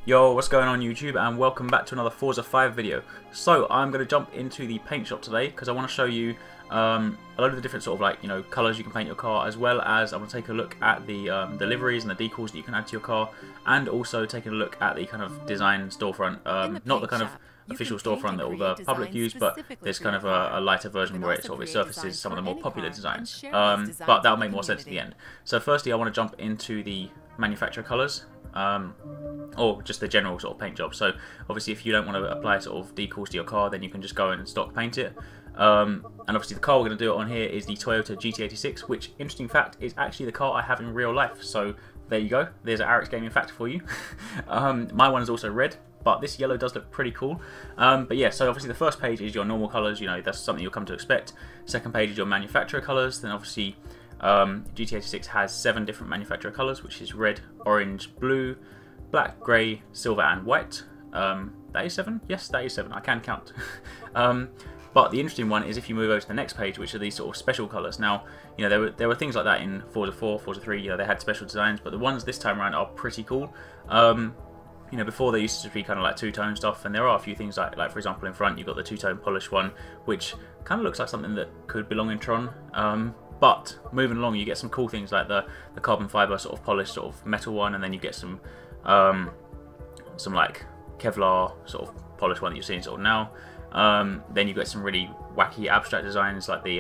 Yo, what's going on YouTube, and welcome back to another Forza 5 video. So I'm going to jump into the paint shop today because I want to show you a lot of the different sort of colours you can paint your car, as well as I want to take a look at the liveries and the decals that you can add to your car, and also taking a look at the kind of design storefront, not the kind of official storefront that all the public use, but there's kind of a lighter version where it sort of surfaces some of the more popular designs. But that'll make more sense at the end. So firstly I want to jump into the manufacturer colours. Or just the general sort of paint job. So obviously if you don't want to apply sort of decals to your car, then you can just go in and stock paint it. And obviously the car we're going to do it on here is the Toyota GT86, which, interesting fact, is actually the car I have in real life. So there you go, there's an Arekkz gaming fact for you. My one is also red, but this yellow does look pretty cool. But yeah, so obviously the first page is your normal colours, you know, that's something you'll come to expect. Second page is your manufacturer colours, then obviously GT86 has 7 different manufacturer colours, which is red, orange, blue, black, grey, silver and white. That is 7? Yes, that is 7. I can count. But the interesting one is if you move over to the next page, which are these sort of special colours. Now, you know, there were things like that in Forza 4, Forza 3, you know, they had special designs, but the ones this time around are pretty cool. You know, before they used to be kind of like two-tone stuff, and there are a few things like for example in front you've got the two-tone polished one, which kind of looks like something that could belong in Tron. But moving along, you get some cool things like the carbon fibre sort of polished sort of metal one, and then you get some like Kevlar sort of polished one that you're seeing sort of now. Then you get some really wacky abstract designs like the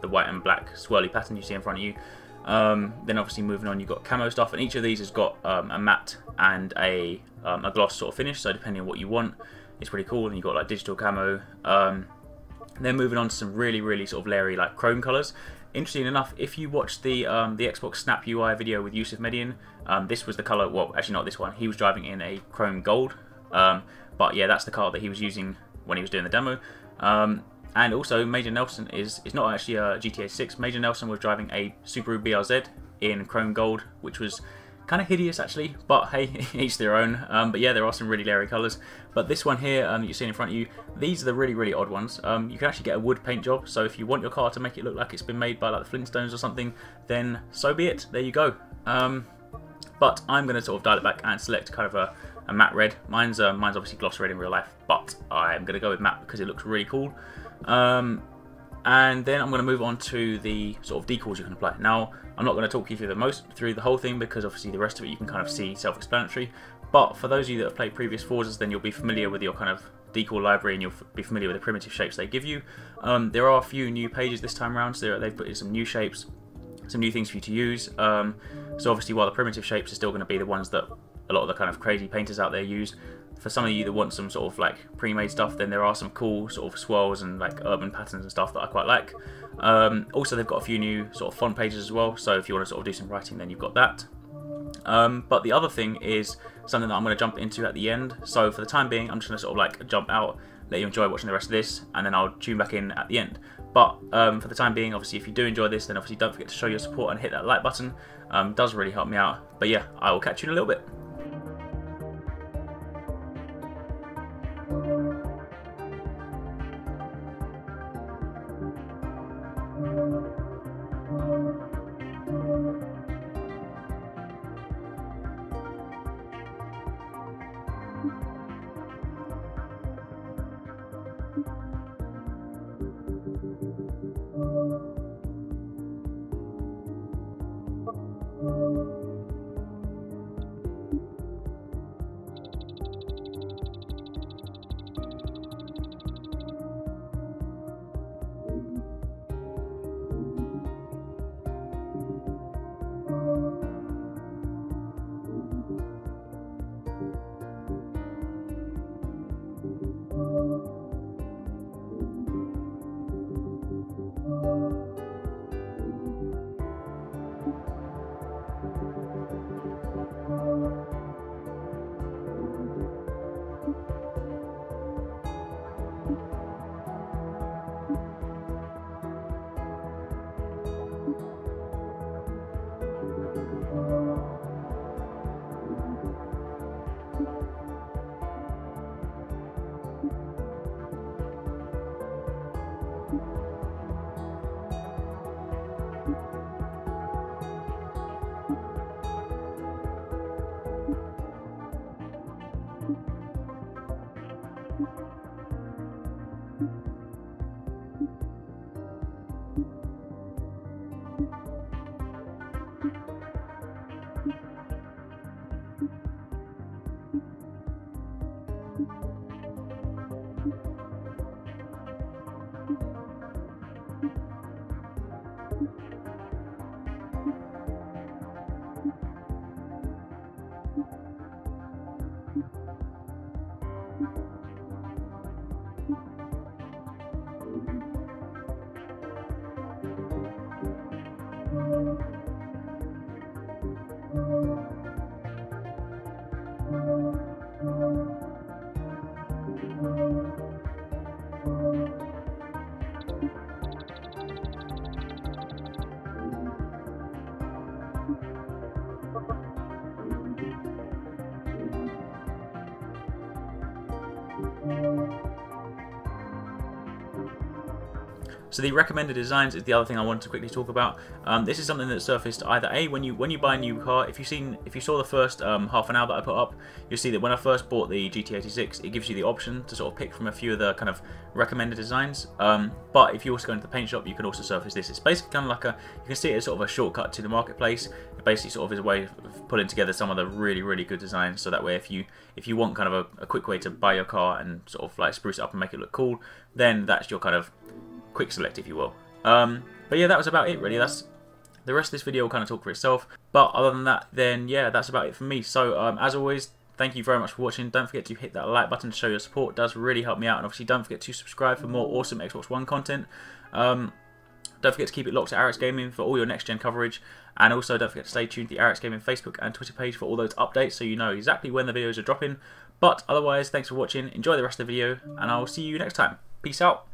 white and black swirly pattern you see in front of you. Then obviously moving on, you've got camo stuff, and each of these has got a matte and a gloss sort of finish. So depending on what you want, it's pretty cool. And you've got like digital camo. Then moving on to some really sort of leery like chrome colours. Interesting enough, if you watch the Xbox Snap UI video with Yusuf Median, this was the colour. Well, actually not this one. He was driving in a chrome gold. But yeah, that's the car that he was using when he was doing the demo. And also Major Nelson is not actually a GT86. Major Nelson was driving a Subaru BRZ in chrome gold, which was kind of hideous actually, but hey, each their own. But yeah, there are some really leery colours. But this one here that you're seeing in front of you, these are the really odd ones. You can actually get a wood paint job, so if you want your car to make it look like it's been made by like the Flintstones or something, then so be it, there you go. But I'm going to sort of dial it back and select kind of a matte red. Mine's obviously gloss red in real life, but I'm going to go with matte because it looks really cool. And then I'm going to move on to the sort of decals you can apply. Now, I'm not going to talk you through the whole thing because obviously the rest of it you can kind of see self-explanatory. But for those of you that have played previous Forzas, then you'll be familiar with your kind of decal library and you'll be familiar with the primitive shapes they give you. There are a few new pages this time around, so they've put in some new shapes, some new things for you to use. So obviously while the primitive shapes are still going to be the ones that a lot of the kind of crazy painters out there use, for some of you that want some sort of like pre-made stuff, then there are some cool sort of swirls and like urban patterns and stuff that I quite like. Also they've got a few new sort of font pages as well, so if you want to sort of do some writing, then you've got that. But the other thing is something that I'm going to jump into at the end. So for the time being, I'm just going to sort of like jump out, let you enjoy watching the rest of this, and then I'll tune back in at the end. But for the time being, obviously if you do enjoy this, then obviously don't forget to show your support and hit that like button. It does really help me out. But yeah, I will catch you in a little bit. So the recommended designs is the other thing I wanted to quickly talk about. This is something that surfaced either when you buy a new car. If you saw the first half an hour that I put up, you'll see that when I first bought the GT86, it gives you the option to sort of pick from a few of the kind of recommended designs. But if you also go into the paint shop, you can also surface this. It's basically kind of like you can see it as sort of a shortcut to the marketplace. It basically sort of is a way of pulling together some of the really good designs. So that way, if you want kind of a quick way to buy your car and sort of like spruce it up and make it look cool, then that's your kind of quick select, if you will. But yeah, that was about it really. That's the rest of this video will kind of talk for itself. But other than that, then yeah, that's about it for me. So as always, thank you very much for watching. Don't forget to hit that like button to show your support. It does really help me out. And obviously don't forget to subscribe for more awesome Xbox One content. Don't forget to keep it locked to Arekkz Gaming for all your next gen coverage. And also don't forget to stay tuned to the Arekkz Gaming Facebook and Twitter page for all those updates so you know exactly when the videos are dropping. But otherwise, thanks for watching. Enjoy the rest of the video and I will see you next time. Peace out.